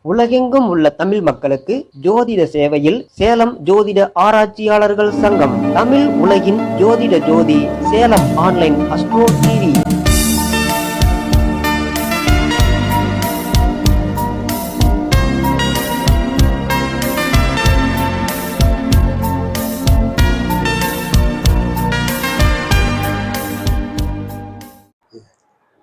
உலகெங்கும் உள்ள தமிழ் மக்களுக்கு ஜோதிட சேவையில் சேலம் ஜோதிட ஆராய்ச்சியாளர்கள் சங்கம். தமிழ் உலகின் ஜோதிட ஜோதி Salem online astro TV.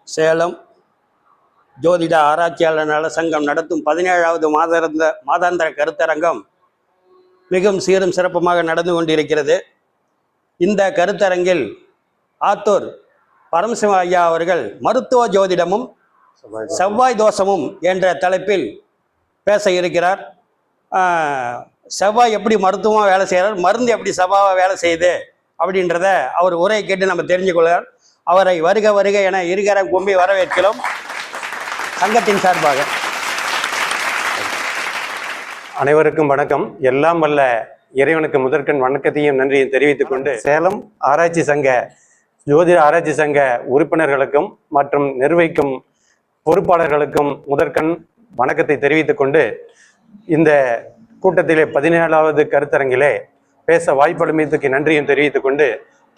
Salem ஜோதிட ஆராய்ச்சியாளர் நல சங்கம் நடத்தும் 17வது மாதாந்திர கருத்தரங்கம் மிகவும் சீரும் சிறப்புமாக நடந்து கொண்டிருக்கிறது. இந்த கருத்தரங்கில் ஆத்தூர் பரமசிவ ஐயா அவர்கள் மருத்துவ ஜோதிடமும் செவ்வாய் தோஷமும் என்ற தலைப்பில் பேச இருக்கிறார். செவ்வாய் எப்படி மருத்துவமாக வேலை செய்கிறார், மருந்து எப்படி செவ்வாய் வேலை செய்யுது அப்படின்றத அவர் உரையை கேட்டு நம்ம தெரிஞ்சு கொள்கிறார். அவரை வருக வருக என இருகரம் கும்பி வரவேற்கிறோம் சங்கத்தின் சார்பாக. அனைவருக்கும் வணக்கம். எல்லாம் வல்ல இறைவனுக்கு முதற்கண் வணக்கத்தையும் நன்றியும் தெரிவித்துக் கொண்டு சேலம் ஆராய்ச்சி சங்க ஜோதிட ஆராய்ச்சி சங்க உறுப்பினர்களுக்கும் மற்றும் நிர்வகிக்கும் பொறுப்பாளர்களுக்கும் முதற்கண் வணக்கத்தை தெரிவித்துக் கொண்டு இந்த கூட்டத்திலே 17வது கருத்தரங்கிலே பேச வாய்ப்பளித்தமைக்கு நன்றியும் தெரிவித்துக் கொண்டு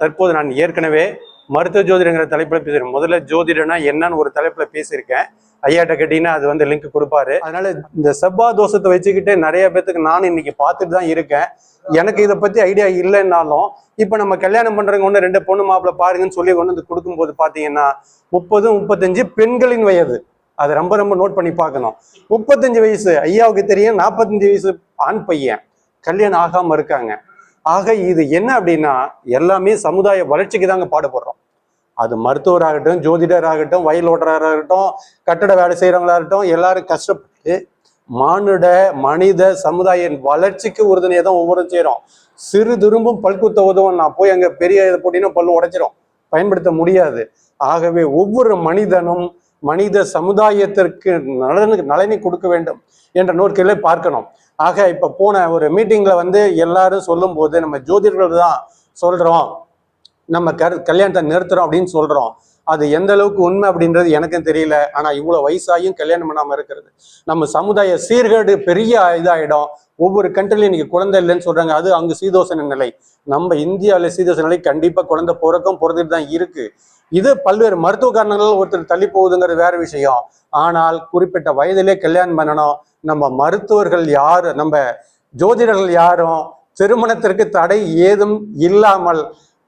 தற்போது நான் ஏற்கனவே மருத்துவ ஜோதிடங்கிற தலைப்பில் பேசுகிறேன். முதல்ல ஜோதிடனா என்னன்னு ஒரு தலைப்பில் பேசியிருக்கேன். ஐயாட்ட கேட்டீங்கன்னா அது வந்து லிங்க் கொடுப்பாரு. அதனால இந்த செவ்வாய் தோஷத்தை வச்சுக்கிட்டு நிறைய பேத்துக்கு நான் இன்னைக்கு பார்த்துட்டு தான் இருக்கேன். எனக்கு இதை பத்தி ஐடியா இல்லைன்னாலும் இப்ப நம்ம கல்யாணம் பண்றவங்க ஒன்று 2 பொண்ணு மாப்பிள்ள பாருங்கன்னு சொல்லி கொண்டு வந்து கொடுக்கும்போது பாத்தீங்கன்னா 30, 35 பெண்களின் வயது. அதை ரொம்ப ரொம்ப நோட் பண்ணி பார்க்கணும். 35 வயசு ஐயாவுக்கு தெரியும், 45 வயசு ஆண் பையன் கல்யாணம் ஆகாம இருக்காங்க. ஆக இது என்ன அப்படின்னா எல்லாமே சமுதாய வளர்ச்சிக்கு தாங்க பாடுபடுறோம். அது மருத்துவராகட்டும், ஜோதிடராகட்டும், வயல் ஓட்டுறாராகட்டும், கட்டட வேலை செய்யறவங்களாகட்டும், எல்லாரும் கஷ்டப்பட்டு மனித சமுதாய வளர்ச்சிக்கு உறுதுணையை தான் ஒவ்வொரு செய்யறோம். சிறு துரும்பும் பல்குத்த உதவும். நான் போய் அங்க பெரிய இதை போட்டினா பல்லு உடைச்சிரும், பயன்படுத்த முடியாது. ஆகவே ஒவ்வொரு மனிதனும் மனித சமுதாயத்திற்கு நலனை கொடுக்க வேண்டும் என்ற நோக்கிலே பார்க்கணும். ஆக இப்ப போன ஒரு மீட்டிங்ல வந்து எல்லாரும் சொல்லும் போது நம்ம ஜோதிடர்கள் தான் சொல்றோம், நம்ம கல்யாணத்தை நிறுத்துறோம் அப்படின்னு சொல்றோம். அது எந்த அளவுக்கு உண்மை அப்படின்றது எனக்கும் தெரியல. ஆனா இவ்வளவு வயசாயும் கல்யாணம் பண்ணாம இருக்கிறது நம்ம சமுதாய சீர்கேடு பெரிய இதாயிடும். ஒவ்வொரு கண்ட்ரிலையும் இன்னைக்கு குழந்தை இல்லைன்னு சொல்றாங்க. அது அங்கு சீதோசன நிலை. நம்ம இந்தியாவில சீதோசன நிலை கண்டிப்பா குழந்தை பிறந்துட்டு தான் இருக்கு. இது பல்வேறு மருத்துவ காரணங்கள் ஒருத்தர் தள்ளி போகுதுங்கிறது வேற விஷயம். ஆனால் குறிப்பிட்ட வயதிலே கல்யாணம் பண்ணணும். நம்ம மருத்துவர்கள் யாரு, நம்ம ஜோதிடர்கள் யாரும் திருமணத்திற்கு தடை ஏதும் இல்லாமல்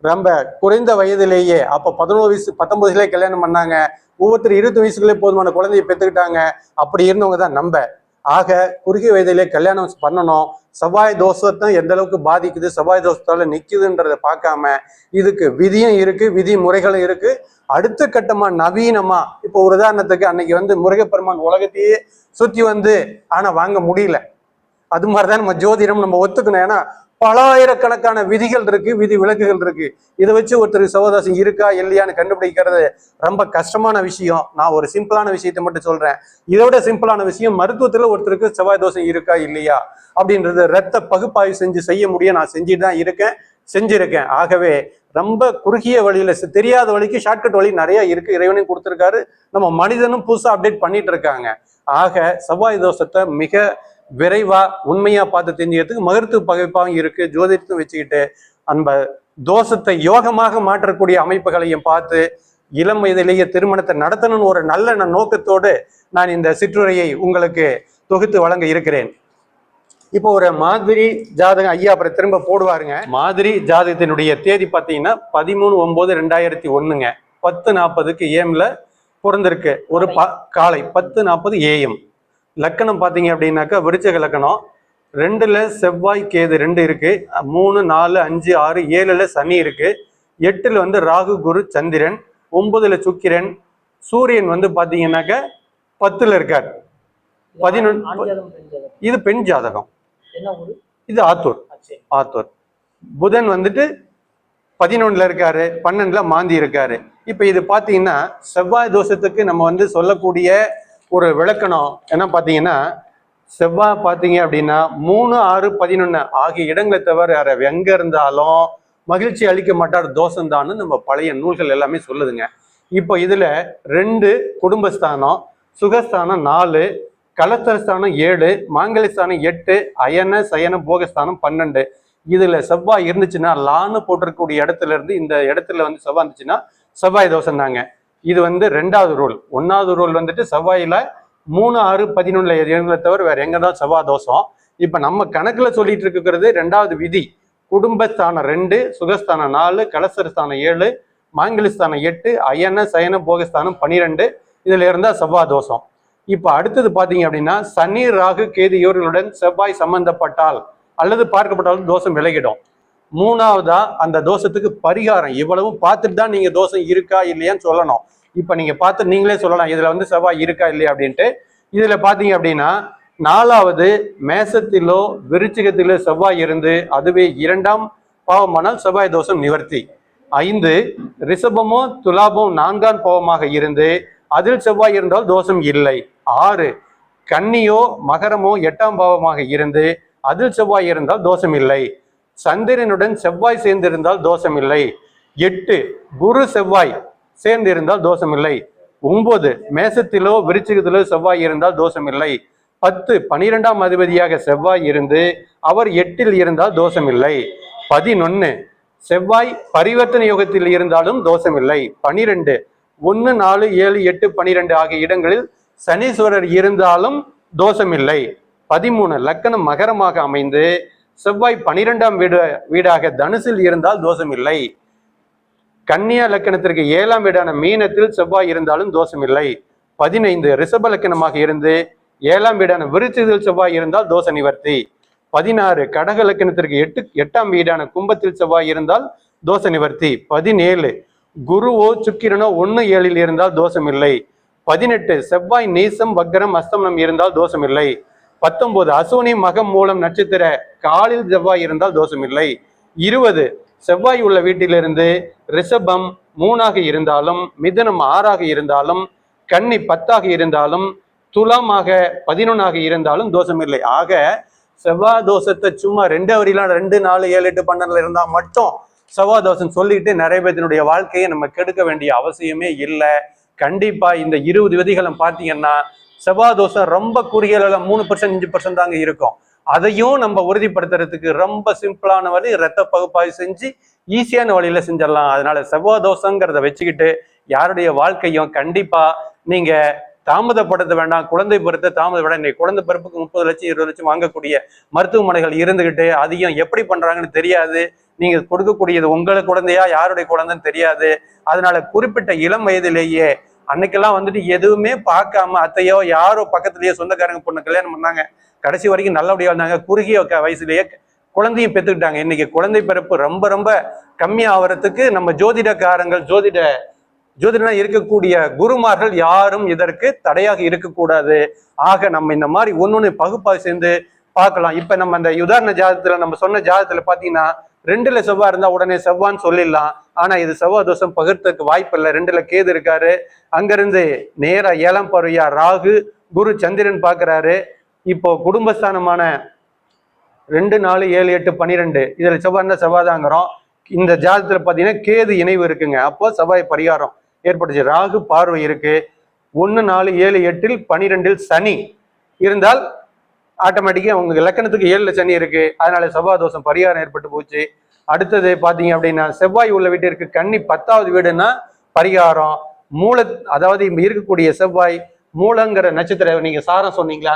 ரொம்ப குறைந்த வயதிலேயே, அப்ப 11 வயசு 19 வயசுலேயே கல்யாணம் பண்ணாங்க. ஒவ்வொருத்தர் 20 வயசுக்குள்ளே போதுமான குழந்தைய பெற்றுக்கிட்டாங்க. அப்படி இருந்தவங்க தான் நம்ம. ஆக குறுகிய வயதிலே கல்யாணம் பண்ணணும். செவ்வாய் தோஷத்தை எந்த அளவுக்கு பாதிக்குது, செவ்வாய் தோஷத்தால நிக்குதுன்றதை பார்க்காம இதுக்கு விதியும் இருக்கு, விதி முறைகளும் இருக்கு. அடுத்த கட்டமா நவீனமா இப்போ ஒரு உதாரணத்துக்கு அன்னைக்கு வந்து முருகப்பெருமான் உலகத்தையே சுத்தி வந்து ஆனா வாங்க முடியல. அது மாதிரிதான் நம்ம ஜோதிடம் நம்ம ஒத்துக்கணும். ஏன்னா பல ஆயிரக்கணக்கான விதிகள் இருக்கு, விதி விலக்குகள் இருக்கு. இதை வச்சு ஒருத்தர் செவ்வாய் இருக்கா இல்லையான்னு கண்டுபிடிக்கிறது ரொம்ப கஷ்டமான விஷயம். நான் ஒரு சிம்பிளான விஷயத்தை மட்டும் சொல்றேன். இதை விட சிம்பிளான விஷயம், மருத்துவத்துல ஒருத்தருக்கு செவ்வாய் தோஷம் இருக்கா இல்லையா அப்படின்றது ரத்த பகுப்பாய்வு செய்ய முடியும். நான் செஞ்சுட்டு தான் செஞ்சிருக்கேன். ஆகவே ரொம்ப குறுகிய வழியில தெரியாத வழிக்கு ஷார்ட்கட் வழி நிறைய இருக்கு, இறைவனையும் கொடுத்துருக்காரு. நம்ம மனிதனும் புதுசா அப்டேட் பண்ணிட்டு இருக்காங்க. ஆக செவ்வாய் தோஷத்தை மிக விரைவா உண்மையா பார்த்து தெரிஞ்சுக்கிறதுக்கு மருத்துவ பகைப்பாகவும் இருக்கு. ஜோதிடத்தையும் வச்சுக்கிட்டு அந்த தோஷத்தை யோகமாக மாற்றக்கூடிய அமைப்புகளையும் பார்த்து இளம் வயதிலேயே திருமணத்தை நடத்தணும்னு ஒரு நல்ல நோக்கத்தோடு நான் இந்த சிற்றுரையை உங்களுக்கு தொகுத்து வழங்க இருக்கிறேன். இப்போ ஒரு மாதிரி ஜாதகம் ஐயா அப்புறம் திரும்ப போடுவாருங்க. மாதிரி ஜாதகத்தினுடைய தேதி பார்த்தீங்கன்னா 13/9/2001 10:40 AM பிறந்திருக்கு. ஒரு காலை 10:40 AM. லக்கணம் பார்த்தீங்க அப்படின்னாக்கா விருச்சிக லக்கணம். 2ல் செவ்வாய் கேது 2 இருக்கு. 3, 4, 5, 6, 7ல் சனி இருக்கு. 8ல் வந்து ராகு குரு சந்திரன். 9ல் சுக்கிரன். சூரியன் வந்து பாத்தீங்கன்னாக்க 10ல் இருக்கார். 11 இது பெண் ஜாதகம். இது ஆத்தூர். புதன் வந்துட்டு 11ல் இருக்காரு, 12ல் மாந்தி இருக்காரு. இப்ப இது பாத்தீங்கன்னா செவ்வாய் தோஷத்துக்கு நம்ம வந்து சொல்லக்கூடிய ஒரு விளக்கணம் என்ன பார்த்தீங்கன்னா, செவ்வாய் பார்த்தீங்க அப்படின்னா 3, 6, 11 ஆகிய இடங்களை தவிர யார எங்க இருந்தாலும் மகிழ்ச்சி அளிக்க மாட்டார், தோஷம்தான்னு நம்ம பழைய நூல்கள் எல்லாமே சொல்லுதுங்க. இப்போ இதுல 2 குடும்பஸ்தானம், சுகஸ்தானம் 4, கலத்திரஸ்தானம் 7, மாங்கலிஸ்தானம் 8, அயன சயன போகஸ்தானம் 12. இதுல செவ்வாய் இருந்துச்சுன்னா லான்னு போட்டிருக்கக்கூடிய இடத்துல இருந்து இந்த இடத்துல வந்து செவ்வாய் இருந்துச்சுன்னா செவ்வாய் தோஷம் தாங்க. இது வந்து 2வது ரூல். 1வது ரூல் வந்துட்டு செவ்வாயில 3, 6, 11 இடங்களை தவிர வேற எங்க தான் செவ்வாய் தோஷம். இப்ப நம்ம கணக்குல சொல்லிட்டு இருக்கிறது 2வது விதி. குடும்பஸ்தானம் 2, சுகஸ்தானம் 4, கலசரஸ்தானம் 7, மாங்கலிஸ்தானம் 8, அயன சயன போகஸ்தானம் 12. இதுல இருந்தா செவ்வாய் தோஷம். இப்ப அடுத்தது பாத்தீங்க அப்படின்னா சனி ராகு கேது இவர்களுடன் செவ்வாய் சம்பந்தப்பட்டால் அல்லது பார்க்கப்பட்டாலும் தோஷம் விலகிடும். 3வதா அந்த தோஷத்துக்கு பரிகாரம். இவ்வளவும் பார்த்துட்டு தான் நீங்க தோஷம் இருக்கா இல்லையான்னு சொல்லணும். இப்ப நீங்க பார்த்து நீங்களே சொல்லலாம் இதுல வந்து செவ்வாய் இருக்கா இல்லையா அப்படின்ட்டு. இதுல பாத்தீங்க அப்படின்னா 4வது மேசத்திலோ விருச்சிகத்திலோ செவ்வாய் இருந்து அதுவே 2ஆம் பாவமானால் செவ்வாய் தோஷம் நிவர்த்தி. 5 ரிஷபமோ துலாபமோ 4ஆம் பாவமாக இருந்து அதில் செவ்வாய் இருந்தால் தோஷம் இல்லை. 6 கன்னியோ மகரமோ 8ஆம் பாவமாக இருந்து அதில் செவ்வாய் இருந்தால் தோஷம் இல்லை. சந்திரனுடன் செவ்வாய் சேர்ந்திருந்தால் தோஷம் இல்லை. 8 குரு செவ்வாய் சேர்ந்து இருந்தால் தோஷம் இல்லை. 9 மேசத்திலோ விருச்சிகத்திலோ செவ்வாய் இருந்தால் தோஷம் இல்லை. 10 12ஆம் அதிபதியாக செவ்வாய் இருந்து அவர் 8இல் இருந்தால் தோஷம் இல்லை. 11 செவ்வாய் பரிவர்த்தனை யோகத்தில் இருந்தாலும் தோஷம் இல்லை. 12 1, 4, 7, 8, 12 ஆகிய இடங்களில் சனீஸ்வரர் இருந்தாலும் தோஷம் இல்லை. 13 லக்கணம் மகரமாக அமைந்து செவ்வாய் 12ஆம் வீடாக தனுசில் இருந்தால் தோஷம் இல்லை. கன்னியா லக்கணத்திற்கு 7ஆம் வீடான மீனத்தில் செவ்வாய் இருந்தாலும் தோஷம் இல்லை. 15 ரிஷப லக்கணமாக இருந்து 7ஆம் வீடான விருச்சிகத்தில் செவ்வாய் இருந்தால் தோஷ நிவர்த்தி. 16 கடக லக்கணத்திற்கு 8ஆம் வீடான கும்பத்தில் செவ்வாய் இருந்தால் தோஷ நிவர்த்தி. 17 குருவோ சுக்கிரனோ 1, 7இல் இருந்தால் தோஷம் இல்லை. 18 செவ்வாய் நீசம் வக்கரம் அஸ்தமனம் இருந்தால் தோஷம் இல்லை. 19 அசுவனி மகம் மூலம் நட்சத்திர காலில் செவ்வாய் இருந்தால் தோஷம் இல்லை. 20 செவ்வாய் உள்ள வீட்டிலிருந்து ரிஷபம் 3ஆக இருந்தாலும் மிதுனம் 6ஆக இருந்தாலும் கன்னி 10ஆக இருந்தாலும் துலாமாக 11ஆக இருந்தாலும் தோஷம் இல்லை. ஆக செவ்வாய் தோஷத்தை சும்மா 2 வரிலாம் 2, 4, 7, 8, 12 இருந்தா மட்டும் செவ்வாய் தோஷம் சொல்லிட்டு நிறைய பேத்தினுடைய வாழ்க்கையை நம்ம கெடுக்க வேண்டிய அவசியமே இல்லை. கண்டிப்பா இந்த 20 விதிகளை பார்த்தீங்கன்னா செவ்வாய் தோஷம் ரொம்ப குறுகிய 3%, 5% தாங்க இருக்கும். அதையும் நம்ம உறுதிப்படுத்துறதுக்கு ரொம்ப சிம்பிளான வழி ரத்த பகுப்பாய்வு செஞ்சு ஈஸியான வழியில செஞ்சிடலாம். அதனால செவ்வாய் தோஷங்கிறத வச்சுக்கிட்டு யாருடைய வாழ்க்கையும் கண்டிப்பா நீங்க தாமதப்படுத்த வேண்டாம். குழந்தை பிறத்த தாமத விட இன்னைக்கு குழந்தை பிறப்புக்கு 30 லட்சம் 20 லட்சம் வாங்கக்கூடிய மருத்துவமனைகள் இருந்துகிட்டு அதையும் எப்படி பண்றாங்கன்னு தெரியாது. நீங்க கொடுக்கக்கூடியது உங்களை குழந்தையா யாருடைய குழந்தைன்னு தெரியாது. அதனால குறிப்பிட்ட இளம் வயதிலேயே அன்னைக்கெல்லாம் வந்துட்டு எதுவுமே பார்க்காம அத்தையோ யாரோ பக்கத்துலயோ சொந்தக்காரங்க பொண்ணு கல்யாணம் பண்ணாங்க. கடைசி வரைக்கும் நல்லபடியா இருந்தாங்க. குறுகிய வயசுலயே குழந்தையும் பெற்றுக்கிட்டாங்க. இன்னைக்கு குழந்தை பிறப்பு ரொம்ப ரொம்ப கம்மியாகிறதுக்கு நம்ம ஜோதிடக்காரங்கள் ஜோதிடனா இருக்கக்கூடிய குருமார்கள் யாரும் இதற்கு தடையாக இருக்கக்கூடாது. ஆக நம்ம இந்த மாதிரி ஒன்னொன்னு பகுப்பாய்வு சேர்ந்து பார்க்கலாம். இப்ப நம்ம அந்த உதாரண ஜாதகத்துல நம்ம சொன்ன ஜாதகத்துல பாத்தீங்கன்னா 2ல செவ்வாய் இருந்தா உடனே செவ்வான்னு சொல்லிடலாம். ஆனா இது செவ்வாய் தோஷம் பகிர்றதுக்கு வாய்ப்பு இல்லை. 2ல கேது இருக்காரு. அங்கிருந்து நேரா 7ஆம் பார்வையா ராகு குரு சந்திரன் பாக்குறாரு. இப்போ குடும்பஸ்தானமான 2, 4, 7, 8, 12 இதுல செவ்வாய்னா செவ்வாய்தாங்கிறோம். இந்த ஜாதகத்துல பாத்தீங்கன்னா கேது இணைவு இருக்குங்க. அப்போ செவ்வாய் பரிகாரம் ஏற்பட்டுச்சு. ராகு பார்வை இருக்கு. 1, 4, 7, 8, 12 சனி இருந்தால் ஆட்டோமேட்டிக்கா உங்க லக்கணத்துக்கு 7ல சனி இருக்கு. அதனால செவ்வாய் தோஷம் பரிகாரம் ஏற்பட்டு போச்சு. அடுத்தது பாத்தீங்க அப்படின்னா செவ்வாய் உள்ள வீட்டிற்கு கன்னி 10வது வீடுன்னா பரிகாரம் அதாவது இருக்கக்கூடிய செவ்வாய் மூலங்கிற நட்சத்திரம் நீங்க சாரம் சொன்னீங்களா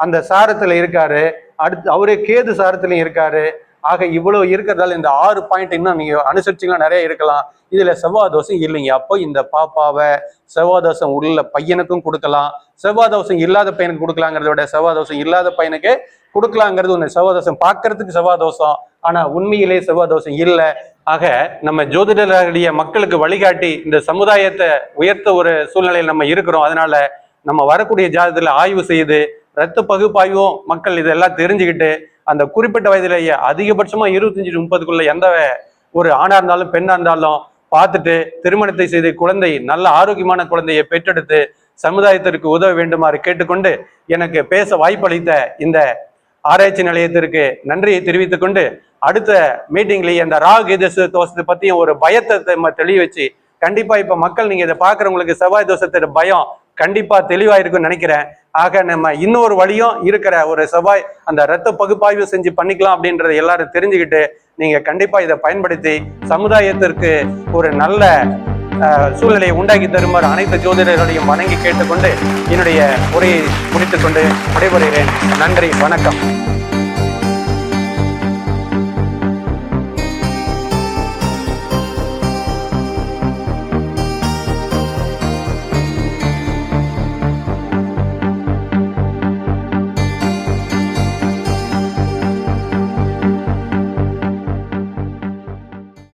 அந்த சாரத்துல இருக்காரு. அடுத்து அவரே கேது சாரத்திலையும் இருக்காரு. ஆக இவ்வளவு இருக்கிறதால இந்த 6 பாயிண்ட் இன்னும் நீங்க அனுசரிச்சுக்கலாம் நிறைய இருக்கலாம். இதுல செவ்வாய் தோஷம் இல்லைங்க. அப்போ இந்த பாப்பாவை செவ்வாய் தோஷம் உள்ள பையனுக்கும் கொடுக்கலாம். செவ்வாய் தோஷம் இல்லாத பையனுக்கு கொடுக்கலாங்கிறத விட செவ்வாய் தோஷம் இல்லாத பையனுக்கு கொடுக்கலாங்கிறது ஒண்ணு. செவ்வாய் தோஷம் பார்க்கறதுக்கு செவ்வாய் தோஷம், ஆனா உண்மையிலே செவ்வாய் தோஷம் இல்லை. ஆக நம்ம ஜோதிடர்களுடைய மக்களுக்கு வழிகாட்டி இந்த சமுதாயத்தை உயர்த்த ஒரு சூழ்நிலையில் நம்ம இருக்கிறோம். அதனால நம்ம வரக்கூடிய ஜாதகத்துல ஆய்வு செய்து ரத்த பகுப்பாய்வும் மக்கள் இதெல்லாம் தெரிஞ்சுக்கிட்டு அந்த குறிப்பிட்ட வயதிலேயே அதிகபட்சமா 25 to 30க்குள்ள எந்த ஒரு ஆணா இருந்தாலும் பெண்ணா இருந்தாலும் பார்த்துட்டு திருமணத்தை செய்து குழந்தை நல்ல ஆரோக்கியமான குழந்தையை பெற்றெடுத்து சமுதாயத்திற்கு உதவ வேண்டுமாறு கேட்டுக்கொண்டு எனக்கு பேச வாய்ப்பளித்த இந்த ஆராய்ச்சி நிலையத்திற்கு நன்றியை தெரிவித்துக் கொண்டு அடுத்த மீட்டிங்லயே இந்த ராகு தோஷத்தை பத்தியும் ஒரு பயத்தை தெளிய வச்சு கண்டிப்பா இப்ப மக்கள் நீங்க இதை பாக்குறவங்களுக்கு செவ்வாய் தோஷத்தோட பயம் கண்டிப்பா தெளிவா இருக்குன்னு நினைக்கிறேன். ஆக நம்ம இன்னொரு வழியும் இருக்கிற ஒரு செவ்வாய் அந்த ரத்த பகுப்பாய்வு செஞ்சு பண்ணிக்கலாம் அப்படின்றத எல்லாரும் தெரிஞ்சுக்கிட்டு நீங்க கண்டிப்பா இதை பயன்படுத்தி சமுதாயத்திற்கு ஒரு நல்ல சூழ்நிலையை உண்டாக்கி தருமாறு அனைத்து ஜோதிடர்களையும் வணங்கி கேட்டுக்கொண்டு என்னுடைய உரையை முடித்துக்கொண்டு விடைபெறுகிறேன். நன்றி, வணக்கம்.